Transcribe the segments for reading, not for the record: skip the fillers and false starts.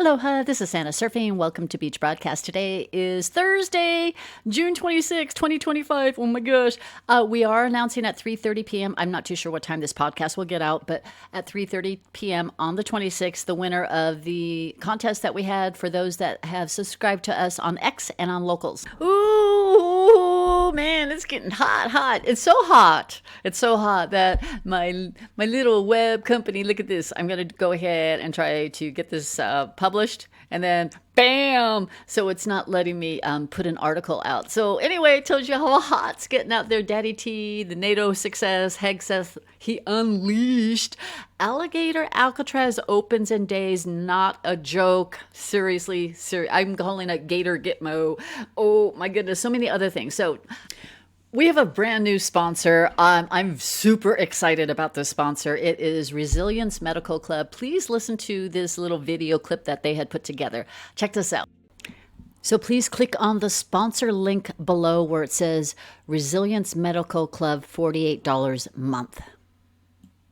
Aloha, this is Santa Surfing. Welcome to Beach Broadcast. Today is Thursday, June 26, 2025. Oh my gosh. We are announcing at 3:30 p.m. I'm not too sure what time this podcast will get out, but at 3:30 p.m. on the 26th, the winner of the contest that we had for those that have subscribed to us on X and on Locals. Ooh, man, it's getting hot. It's so hot. It's so hot that my little web company, look at this. I'm going to go ahead and try to get this published, and then bam, so it's not letting me put an article out. So anyway, it tells you how hot it's getting out there. Daddy T, the NATO success, Hegseth, he unleashed. Alligator Alcatraz opens in days, not a joke. Seriously, I'm calling it Gator.NEWS. Oh my goodness, so many other things. So we have a brand new sponsor. I'm super excited about this sponsor. It is Resilience Medical Club. Please listen to this little video clip that they had put together. Check this out. So please click on the sponsor link below where it says Resilience Medical Club, $48 a month.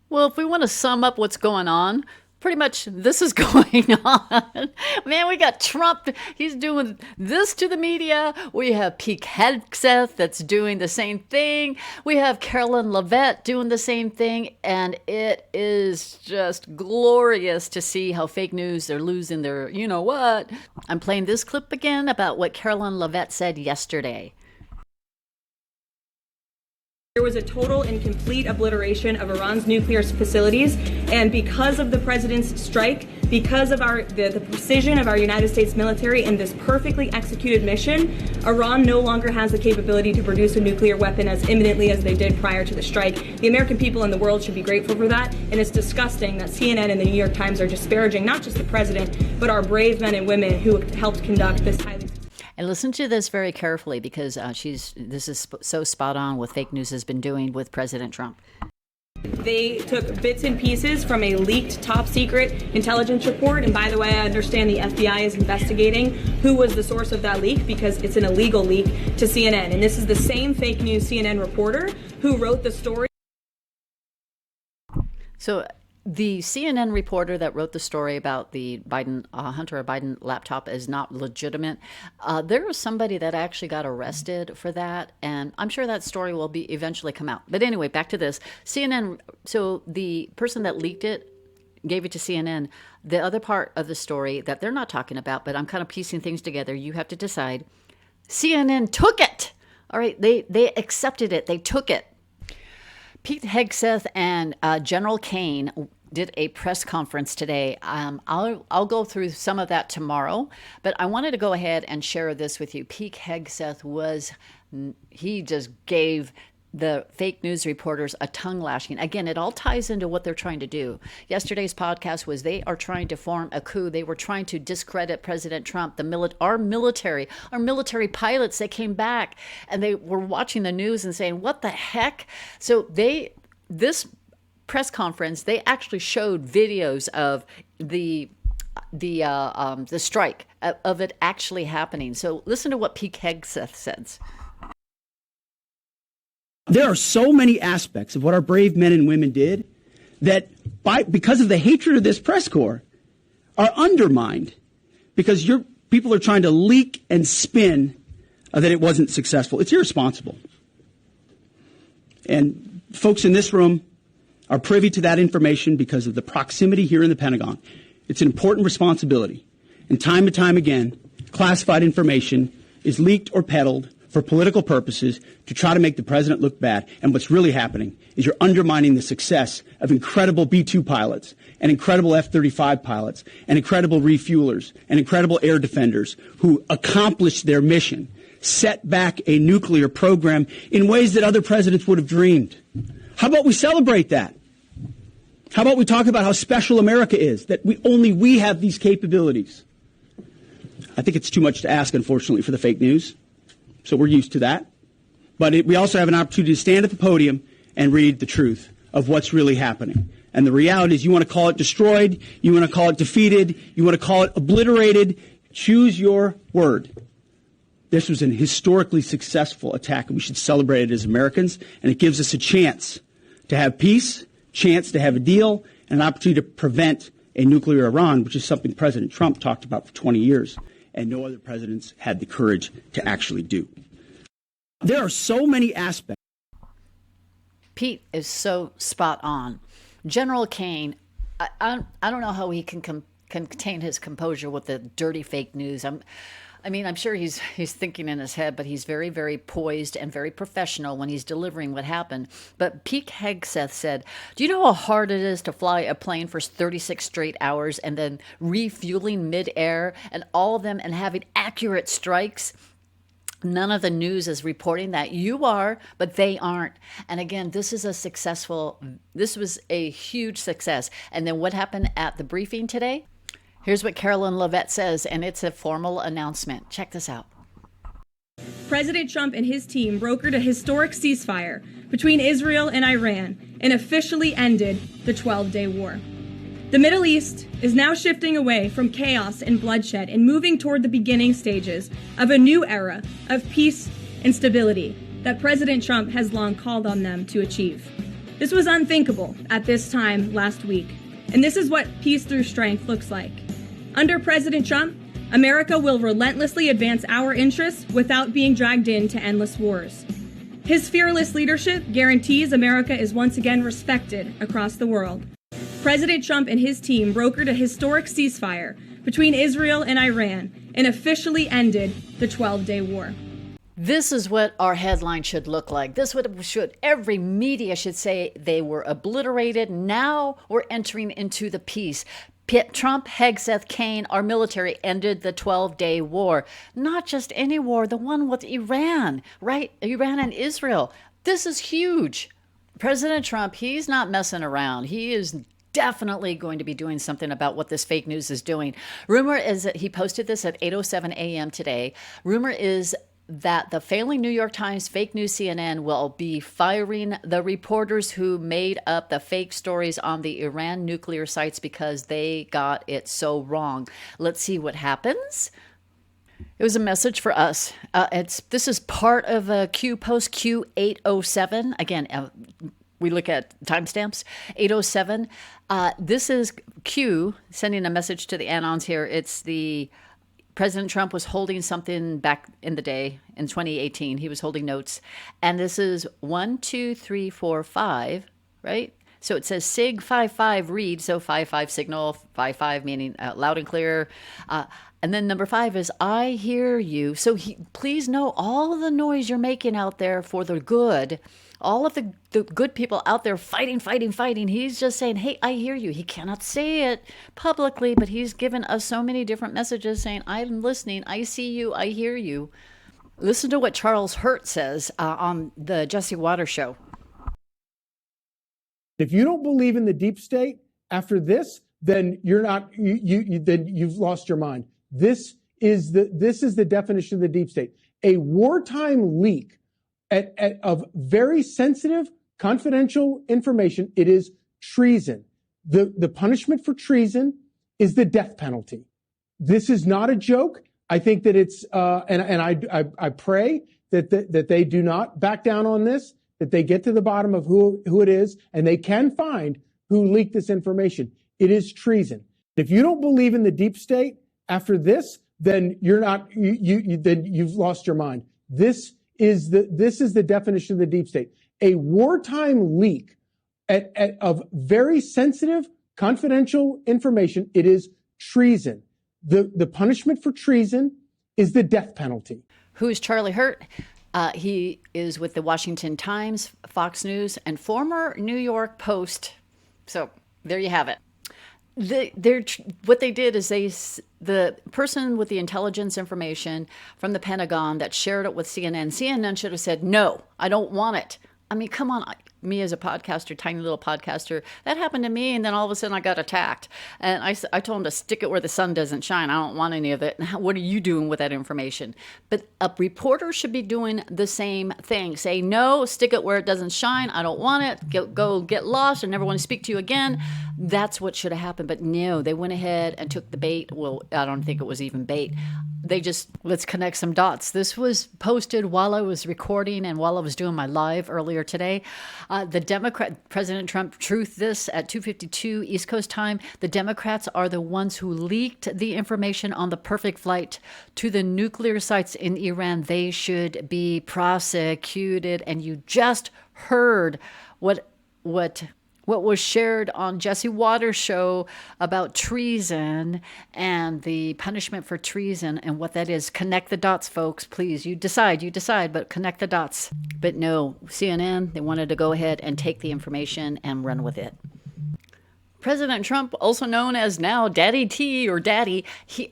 Well, if we want to sum up what's going on, pretty much this is going on. Man, we got Trump. He's doing this to the media. We have Hegseth that's doing the same thing. We have Caroline Leavitt doing the same thing. And it is just glorious to see how fake news, they're losing their, you know what. I'm playing this clip again about what Caroline Leavitt said yesterday. There was a total and complete obliteration of Iran's nuclear facilities, and because of the president's strike, because of the precision of our United States military and this perfectly executed mission, Iran no longer has the capability to produce a nuclear weapon as imminently as they did prior to the strike. The American people and the world should be grateful for that, and it's disgusting that CNN and the New York Times are disparaging not just the president, but our brave men and women who helped conduct this highly. And listen to this very carefully because this is so spot on what fake news has been doing with President Trump. They took bits and pieces from a leaked top secret intelligence report. And by the way, I understand the FBI is investigating who was the source of that leak because it's an illegal leak to CNN. And this is the same fake news CNN reporter who wrote the story. So the CNN reporter that wrote the story about the Hunter Biden laptop is not legitimate. There was somebody that actually got arrested for that, and I'm sure that story will be eventually come out. But anyway, back to this. CNN, so the person that leaked it gave it to CNN. The other part of the story that they're not talking about, but I'm kind of piecing things together, you have to decide. CNN took it. All right, they accepted it. They took it. Pete Hegseth and General Kane did a press conference today. I'll go through some of that tomorrow, but I wanted to go ahead and share this with you. Pete Hegseth he just gave the fake news reporters a tongue lashing. Again, it all ties into what they're trying to do. Yesterday's podcast was they are trying to form a coup. They were trying to discredit President Trump, our military pilots. They came back and they were watching the news and saying, what the heck? So this press conference, they actually showed videos of the strike, of it actually happening. So listen to what Pete Hegseth says. There are so many aspects of what our brave men and women did that because of the hatred of this press corps are undermined because your people are trying to leak and spin that it wasn't successful. It's irresponsible. And folks in this room are privy to that information because of the proximity here in the Pentagon. It's an important responsibility. And time again, classified information is leaked or peddled for political purposes to try to make the president look bad. And what's really happening is you're undermining the success of incredible B-2 pilots and incredible F-35 pilots and incredible refuelers and incredible air defenders who accomplished their mission, set back a nuclear program in ways that other presidents would have dreamed. How about we celebrate that? How about we talk about how special America is, that only we have these capabilities? I think it's too much to ask, unfortunately, for the fake news. So we're used to that. But we also have an opportunity to stand at the podium and read the truth of what's really happening. And the reality is you want to call it destroyed, you want to call it defeated, you want to call it obliterated. Choose your word. This was an historically successful attack, and we should celebrate it as Americans. And it gives us a chance to have peace, chance to have a deal, and an opportunity to prevent a nuclear Iran, which is something President Trump talked about for 20 years, and no other presidents had the courage to actually do. There are so many aspects. Pete is so spot on. General Kane, I don't know how he can contain his composure with the dirty fake news. I'm sure he's thinking in his head, but he's very, very poised and very professional when he's delivering what happened. But Pete Hegseth said, do you know how hard it is to fly a plane for 36 straight hours and then refueling midair and all of them and having accurate strikes? None of the news is reporting that. You are, but they aren't. And again, this was a huge success. And then what happened at the briefing today? Here's what Carolyn Lovett says, and it's a formal announcement. Check this out. President Trump and his team brokered a historic ceasefire between Israel and Iran and officially ended the 12-day war. The Middle East is now shifting away from chaos and bloodshed and moving toward the beginning stages of a new era of peace and stability that President Trump has long called on them to achieve. This was unthinkable at this time last week, and this is what peace through strength looks like. Under President Trump, America will relentlessly advance our interests without being dragged into endless wars. His fearless leadership guarantees America is once again respected across the world. President Trump and his team brokered a historic ceasefire between Israel and Iran and officially ended the 12-day war. This is what our headline should look like. This should every media should say they were obliterated. Now we're entering into the peace. Trump, Hegseth, Kane, our military ended the 12-day war. Not just any war, the one with Iran, right? Iran and Israel. This is huge. President Trump, he's not messing around. He is definitely going to be doing something about what this fake news is doing. Rumor is that he posted this at 8:07 a.m. today. Rumor is that the failing New York Times, fake news CNN will be firing the reporters who made up the fake stories on the Iran nuclear sites because they got it so wrong. Let's see what happens. It was a message for us. This is part of a Q post Q807. Again, we look at timestamps, 807. This is Q sending a message to the Anons here. It's the President Trump was holding something back in the day in 2018. He was holding notes. And this is 1, 2, 3, 4, 5, right? So it says SIG 55 read, so 55 signal, 55 meaning loud and clear. And then number 5 is I hear you. So please know all of the noise you're making out there for the good. All of the good people out there fighting. He's just saying, hey, I hear you. He cannot say it publicly, but he's given us so many different messages saying, I'm listening. I see you. I hear you. Listen to what Charles Hurt says on the Jesse Waters show. If you don't believe in the deep state after this, then you're not, then you've lost your mind. This is the definition of the deep state. A wartime leak of very sensitive, confidential information. It is treason. The punishment for treason is the death penalty. This is not a joke. I think that it's, and I pray that they do not back down on this, that they get to the bottom of who it is, and they can find who leaked this information. It is treason. If you don't believe in the deep state after this, then you're not, then you've lost your mind. This is the definition of the deep state. A wartime leak of very sensitive, confidential information. It is treason. The punishment for treason is the death penalty. Who's Charlie Hurt? He is with the Washington Times, Fox News, and former New York Post. So there you have it. What they did is the person with the intelligence information from the Pentagon that shared it with CNN should have said, no, I don't want it. I mean, come on, me as a podcaster, tiny little podcaster, that happened to me, and then all of a sudden I got attacked. And I told him to stick it where the sun doesn't shine. I don't want any of it. What are you doing with that information? But a reporter should be doing the same thing. Say, no, stick it where it doesn't shine. I don't want it. Go get lost. I never want to speak to you again. That's what should have happened. But no, they went ahead and took the bait. Well, I don't think it was even bait. let's connect some dots. This was posted while I was recording and while I was doing my live earlier today. President Trump truthed this at 2:52 East Coast time. The Democrats are the ones who leaked the information on the perfect flight to the nuclear sites in Iran. They should be prosecuted. And you just heard what was shared on Jesse Waters' show about treason and the punishment for treason and what that is. Connect the dots, folks, please. You decide, but connect the dots. But no, CNN, they wanted to go ahead and take the information and run with it. President Trump, also known as now Daddy T or Daddy,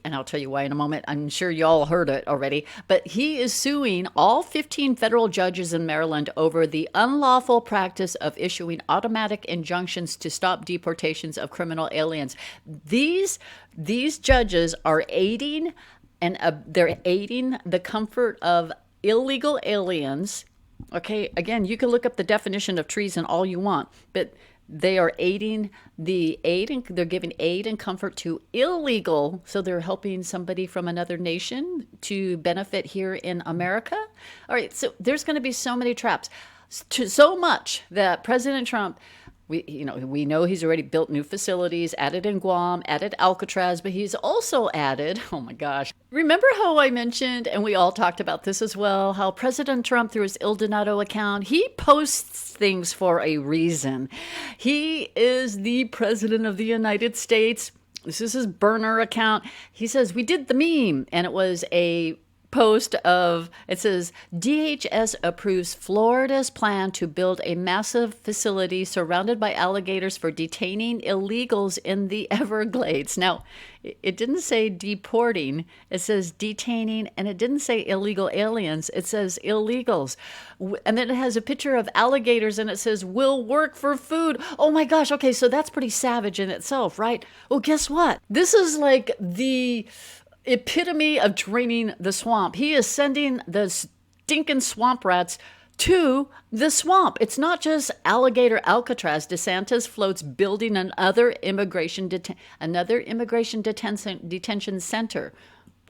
and I'll tell you why in a moment. I'm sure you all heard it already, but he is suing all 15 federal judges in Maryland over the unlawful practice of issuing automatic injunctions to stop deportations of criminal aliens. These judges are aiding the comfort of illegal aliens. Okay, again, you can look up the definition of treason all you want, but they are they're giving aid and comfort to illegal, so they're helping somebody from another nation to benefit here in America. All right, so there's going to be so many traps, so much that President Trump, we know he's already built new facilities, added in Guam, added Alcatraz, but he's also added, oh my gosh. Remember how I mentioned, and we all talked about this as well, how President Trump, through his Il Donato account, he posts things for a reason. He is the president of the United States. This is his burner account. He says, we did the meme, and it was a post of, it says, DHS approves Florida's plan to build a massive facility surrounded by alligators for detaining illegals in the Everglades. Now, it didn't say deporting, it says detaining, and it didn't say illegal aliens, it says illegals. And then it has a picture of alligators and it says, will work for food. Oh my gosh, okay, so that's pretty savage in itself, right? Well, guess what? This is like the epitome of draining the swamp. He is sending the stinking swamp rats to the swamp. It's not just Alligator Alcatraz. DeSantis floats building another immigration detention center.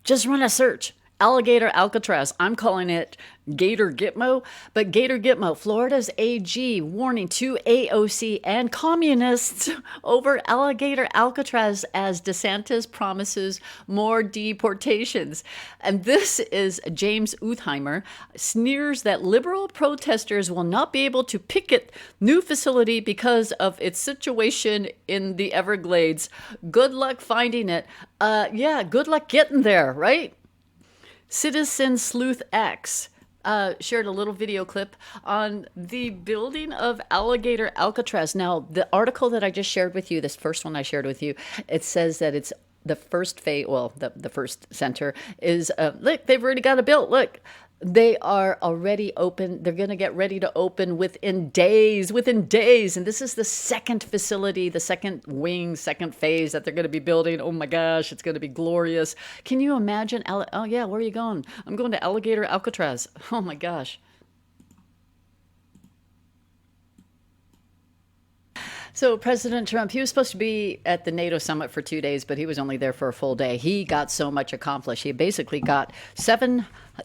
Just run a search. Alligator Alcatraz. I'm calling it Gator Gitmo, but Gator Gitmo, Florida's AG, warning to AOC and communists over Alligator Alcatraz as DeSantis promises more deportations. And this is James Utheimer, sneers that liberal protesters will not be able to picket new facility because of its situation in the Everglades. Good luck finding it. Good luck getting there, right? Citizen Sleuth X shared a little video clip on the building of Alligator Alcatraz. Now, the article that I just shared with you, this first one I shared with you, it says that it's the first phase, the first center is, look, they've already got it built. Look, they are already open. They're going to get ready to open within days. And this is the second facility, the second wing, second phase that they're going to be building. Oh my gosh, it's going to be glorious. Can you imagine? Oh yeah, where are you going? I'm going to Alligator Alcatraz. Oh my gosh. So President Trump, he was supposed to be at the NATO summit for 2 days, but he was only there for a full day. He got so much accomplished. He basically got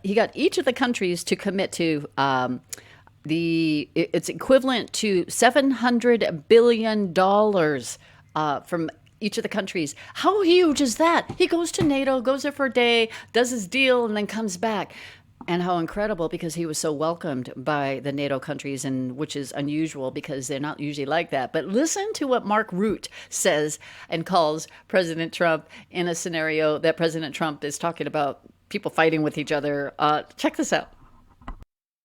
each of the countries to commit to it's equivalent to $700 billion from each of the countries. How huge is that? He goes to NATO, goes there for a day, does his deal, and then comes back. And how incredible, because he was so welcomed by the NATO countries, and which is unusual because they're not usually like that. But listen to what Mark Root says and calls President Trump in a scenario that President Trump is talking about people fighting with each other. Check this out.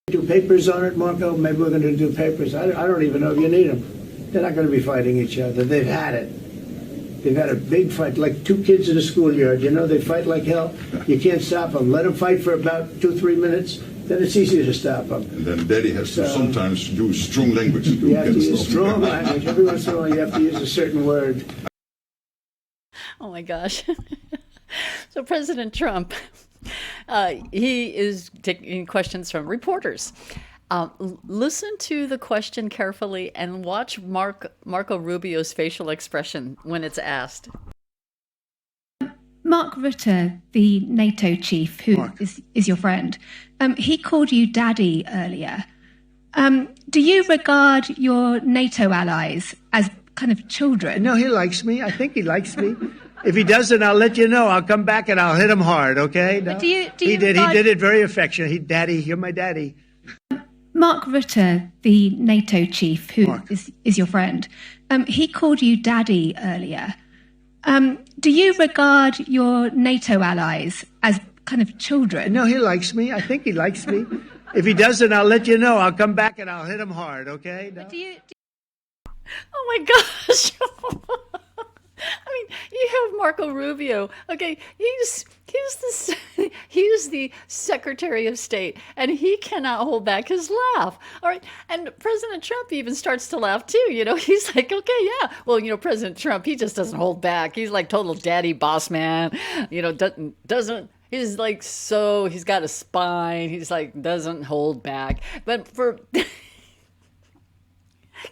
Do papers on it, Marco? Maybe we're going to do papers. I don't even know if you need them. They're not going to be fighting each other. They've had it. They've had a big fight, like two kids in a schoolyard. You know, they fight like hell. You can't stop them. Let them fight for about 2-3 minutes. Then it's easy to stop them. And then Daddy has to sometimes use strong language to You have to use strong language. Every once in a while, you have to use a certain word. Oh my gosh. So President Trump, he is taking questions from reporters. Listen to the question carefully and watch Marco Rubio's facial expression when it's asked. Mark Rutte, the NATO chief, who is your friend, he called you daddy earlier. Do you regard your NATO allies as kind of children? No, he likes me. I think he likes me. If he doesn't, I'll let you know. I'll come back and I'll hit him hard, okay? No. He did it very affectionate. Daddy, you're my daddy. Mark Rutte, the NATO chief, who is your friend, he called you daddy earlier. Do you regard your NATO allies as kind of children? No, he likes me. I think he likes me. If he doesn't, I'll let you know. I'll come back and I'll hit him hard, okay? No. Oh my gosh. I mean, you have Marco Rubio. Okay, he's the Secretary of State, and he cannot hold back his laugh. All right, and President Trump even starts to laugh too. You know, he's like, okay, yeah. Well, you know, President Trump, he just doesn't hold back. He's like total daddy boss man. You know, doesn't. He's like he's got a spine. He's like doesn't hold back. But for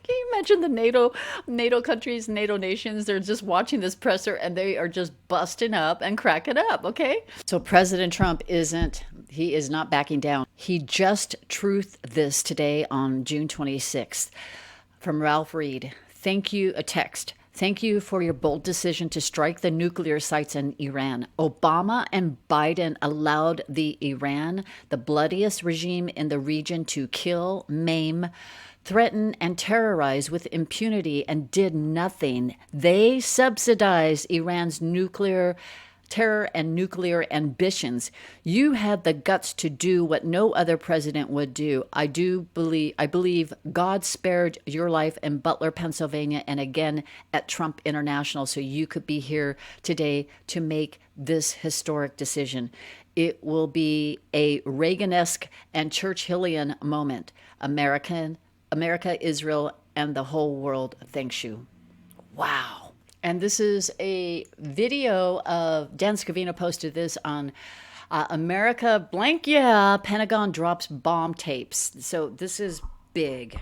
can you imagine the NATO countries, NATO nations? They're just watching this presser and they are just busting up and cracking up, okay? So President Trump is not backing down. He just truthed this today on June 26th from Ralph Reed. Thank you, a text. Thank you for your bold decision to strike the nuclear sites in Iran. Obama and Biden allowed Iran, the bloodiest regime in the region, to kill, maim, threaten, and terrorize with impunity and did nothing. They subsidized Iran's nuclear terror and nuclear ambitions. You had the guts to do what no other president would do. I believe God spared your life in Butler, Pennsylvania, and again at Trump International, so you could be here today to make this historic decision. It will be a Reagan-esque and Churchillian moment. America, Israel, and the whole world thanks you. Wow. And this is a video of Dan Scavino posted this on America blank, yeah, Pentagon drops bomb tapes. So this is big.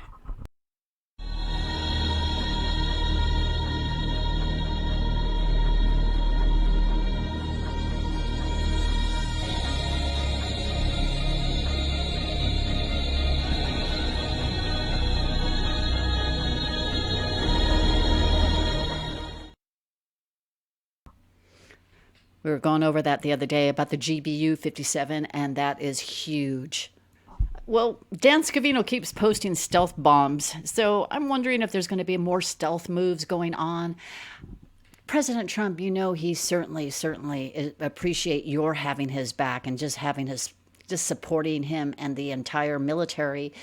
We were going over that the other day about the GBU-57, and that is huge. Well, Dan Scavino keeps posting stealth bombs, so I'm wondering if there's going to be more stealth moves going on. President Trump, you know, he certainly appreciate your having his back and just supporting him and the entire military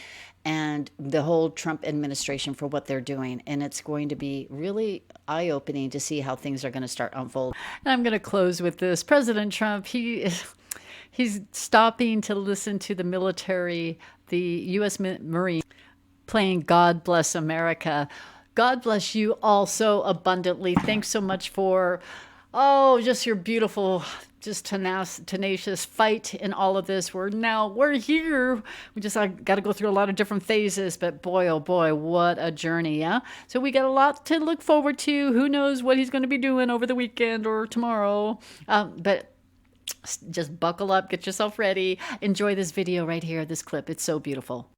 and the whole Trump administration for what they're doing. And it's going to be really eye-opening to see how things are going to start unfolding. And I'm going to close with this. President Trump, he's stopping to listen to the military, the U.S. Marine, playing God Bless America. God bless you all so abundantly. Thanks so much for, just your beautiful, just tenacious fight in all of this. We're here. We just got to go through a lot of different phases, but boy, oh boy, what a journey, yeah? So we got a lot to look forward to. Who knows what he's going to be doing over the weekend or tomorrow. But just buckle up, get yourself ready. Enjoy this video right here, this clip. It's so beautiful.